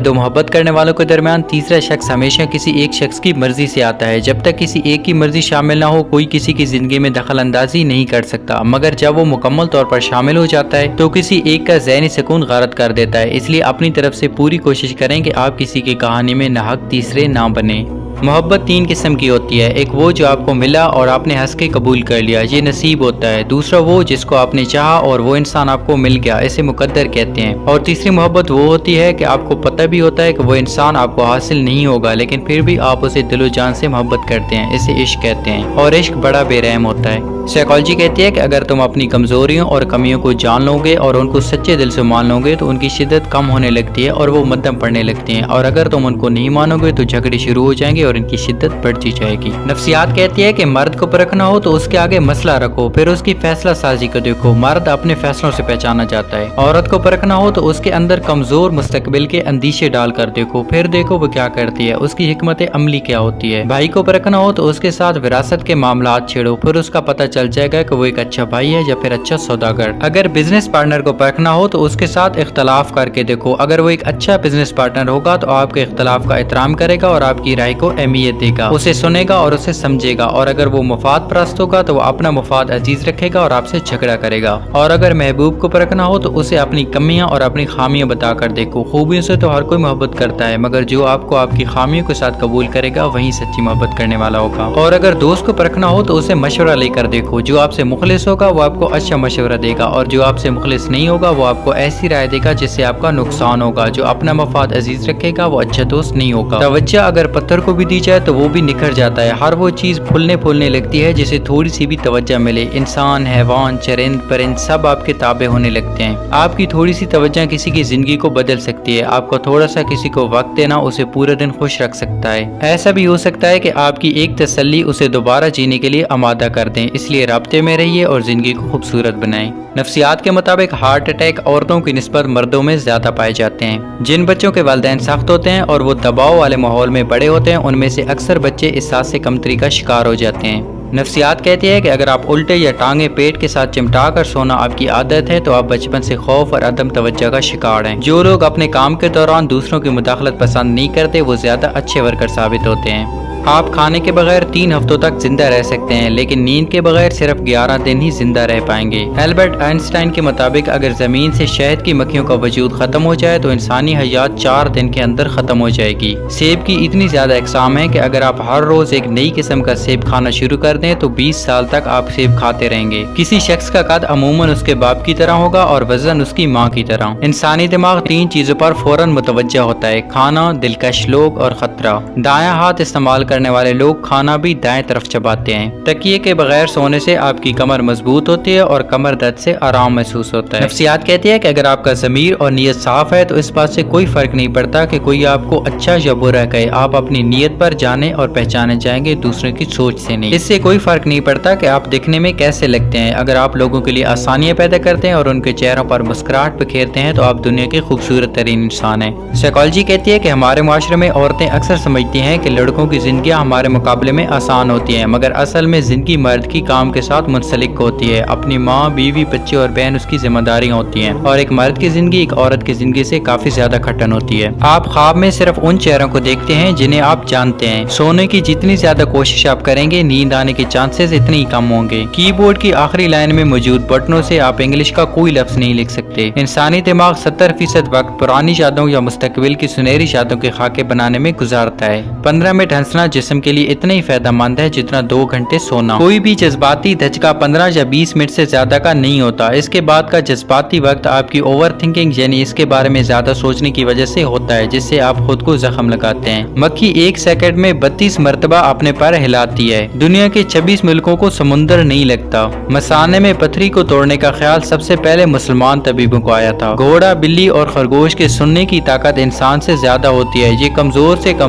दो मोहब्बत करने वालों के दरमियान तीसरा शख्स हमेशा किसी एक शख्स की मर्जी से आता है। जब तक किसी एक की मर्जी शामिल ना हो कोई किसी की जिंदगी में दखल अंदाजी नहीं कर सकता, मगर जब वो मुकम्मल तौर पर शामिल हो जाता है तो किसी एक का ज़हनी सुकून गारत कर देता है। इसलिए अपनी तरफ से पूरी कोशिश करें कि आप किसी की कहानी में नाहक तीसरे ना बने। मोहब्बत तीन किस्म की होती है। एक वो जो आपको मिला और आपने हंस के कबूल कर लिया, ये नसीब होता है। दूसरा वो जिसको आपने चाहा और वो इंसान आपको मिल गया, इसे मुकद्दर कहते हैं। और तीसरी मोहब्बत वो होती है कि आपको पता भी होता है कि वो इंसान आपको हासिल नहीं होगा, लेकिन फिर भी आप उसे दिलो जान से मोहब्बत करते हैं, इसे इश्क कहते हैं। और इश्क बड़ा बेरहम होता है। साइकोलॉजी कहती है कि अगर तुम अपनी कमजोरियों और कमियों को जान लोगे और उनको सच्चे दिल से मान लोगे तो उनकी शिद्दत कम होने लगती है और वो मध्यम पड़ने लगती हैं, और अगर तुम उनको नहीं मानोगे तो झगड़े शुरू हो जाएंगे और इनकी शिद्दत बढ़ती जाएगी। नफ्सियात कहती है कि मर्द को परखना हो तो उसके आगे मसला रखो, फिर उसकी फैसला साजी को देखो। मर्द अपने फैसलों से पहचाना जाता है। औरत को परखना हो तो उसके अंदर कमजोर मुस्तकबिल के अंदेशे डालकर देखो, फिर देखो वो क्या करती है, उसकी हिकमत अमली क्या होती है। भाई को परखना हो तो उसके साथ विरासत के मामलात छेड़ो, फिर उसका पता चल जाएगा कि वो एक अच्छा भाई है या फिर अच्छा सौदागर। अगर बिजनेस पार्टनर को परखना हो तो उसके साथ इख्तलाफ करके देखो, अगर वो एक अच्छा बिजनेस पार्टनर होगा तो आपके इख्तलाफ का एहतराम करेगा और आपकी राय को अहमियत देगा, उसे सुनेगा और उसे समझेगा। और अगर वो मुफाद परस्त होगा तो वो अपना मुफाद अजीज रखेगा और आपसे झगड़ा करेगा। और अगर महबूब को परखना हो तो उसे अपनी कमियां और अपनी खामियां बताकर देखो। खूबियों से तो हर कोई मोहब्बत करता है, मगर जो आपको आपकी खामियों के साथ कबूल करेगा वही सच्ची मोहब्बत करने वाला होगा। और अगर दोस्त को परखना हो तो उसे मशवरा लेकर देखो, जो आपसे मुखलिस होगा वो आपको अच्छा मशवरा देगा, और जो आपसे मुखलिस नहीं होगा वो आपको ऐसी राय देगा जिससे आपका नुकसान होगा। जो अपना मफाद अजीज रखेगा वो अच्छा दोस्त नहीं होगा। तवज्जो अगर पत्थर को भी दी जाए तो वो भी निखर जाता है। हर वो चीज फूलने फूलने लगती है जिसे थोड़ी सी भी तवज्जो मिले। इंसान, हैवान, चरिंद, परिंद सब आपके ताबे होने लगते हैं। आपकी थोड़ी सी तवज्जो किसी की जिंदगी को बदल सकती है। आपको थोड़ा सा किसी को वक्त देना उसे पूरे दिन खुश रख सकता है। ऐसा भी हो सकता है कि आपकी एक तसल्ली उसे दोबारा जीने के लिए आमादा कर दें। इसलिए राब्ते में रहिए और जिंदगी को खूबसूरत बनाएं। नफ्सियात के मुताबिक हार्ट अटैक औरतों की निस्बत मर्दों में ज्यादा पाए जाते हैं। जिन बच्चों के वालिदैन सख्त होते हैं और वो दबाव वाले माहौल में बड़े होते हैं, उनमें से अक्सर बच्चे एहसास से कमतरी का शिकार हो जाते हैं। नफ्सियात कहती है कि अगर आप उल्टे या टांगे पेट के साथ चिमटा कर सोना आपकी आदत है तो आप बचपन से खौफ और अदम तवज्जो का शिकार हैं। जो लोग अपने काम के दौरान दूसरों की मुदाखलत पसंद नहीं करते वो ज्यादा अच्छे वर्कर साबित होते हैं। आप खाने के बगैर 3 हफ्तों तक जिंदा रह सकते हैं, लेकिन नींद के बगैर सिर्फ 11 दिन ही जिंदा रह पाएंगे। एल्बर्ट आइंस्टाइन के मुताबिक अगर जमीन से शहद की मक्खियों का वजूद खत्म हो जाए तो इंसानी हयात 4 दिन के अंदर खत्म हो जाएगी। सेब की इतनी ज्यादा अक़साम है कि अगर आप हर रोज एक नई किस्म का सेब खाना शुरू कर दें तो 20 साल तक आप सेब खाते रहेंगे। किसी शख्स का कद अमूमन उसके बाप की तरह होगा और वजन उसकी माँ की तरह। इंसानी दिमाग 3 चीजों पर फौरन मुतवज्जह होता है: खाना, दिलकश लोग और खतरा। दायां हाथ इस्तेमाल करने वाले लोग खाना भी दाएं तरफ चबाते हैं। तकिए के बगैर सोने से आपकी कमर मजबूत होती है और कमर दर्द से आराम महसूस होता है। नफ्सियात कहती है कि अगर आपका ज़मीर और नीयत साफ है तो इस बात से कोई फर्क नहीं पड़ता कि कोई आपको अच्छा या बुरा कहे। आप अपनी नीयत पर जाने और पहचाने जाएंगे, दूसरों की सोच से नहीं। इससे कोई फर्क नहीं पड़ता कि आप दिखने में कैसे लगते हैं। अगर आप लोगों के लिए आसानियां पैदा करते हैं और उनके चेहरों पर मुस्कुराहट बिखेरते हैं तो आप दुनिया के खूबसूरत तरीन इंसान हैं। साइकोलॉजी कहती है कि हमारे माशरे में औरतें अक्सर समझती हैं कि लड़कों की जिंदगी हमारे मुकाबले में आसान होती है, मगर असल में जिंदगी मर्द की काम के साथ मुंसलिक होती है। अपनी माँ, बीवी, बच्चे और बहन उसकी जिम्मेदारियां होती हैं, और एक मर्द की जिंदगी एक औरत की जिंदगी से काफी ज्यादा कठिन होती है। आप ख्वाब में सिर्फ उन चेहरों को देखते हैं जिन्हें आप जानते हैं। सोने की जितनी ज्यादा कोशिश आप करेंगे, नींद आने के चांसेस इतने ही कम होंगे। कीबोर्ड की आखिरी लाइन में मौजूद बटनों से आप इंग्लिश का कोई लफ्ज नहीं लिख सकते। इंसानी दिमाग 70% वक्त पुरानी यादों या मुस्तकबिल की सुनहरी यादों के खाके बनाने में गुजारता है। 15 मिनट हंसना जिस्म के लिए इतना ही फायदेमंद है जितना 2 घंटे सोना। कोई भी जज्बाती धचका 15 या 20 मिनट से ज्यादा का नहीं होता। इसके बाद का जज्बाती वक्त आपकी ओवर थिंकिंग यानी इसके बारे में ज्यादा सोचने की वजह से होता है, जिससे आप खुद को जख्म लगाते हैं। मक्खी 1 सेकंड में 32 मरतबा अपने पैर हिलाती है। दुनिया के 26 मुल्कों को समुंदर नहीं लगता। मसाने में पथरी को तोड़ने का ख्याल सबसे पहले मुसलमान तबीबों को आया था। घोड़ा, बिल्ली और खरगोश के सुनने की ताकत इंसान से ज्यादा होती है। ये कमजोर से कमजोर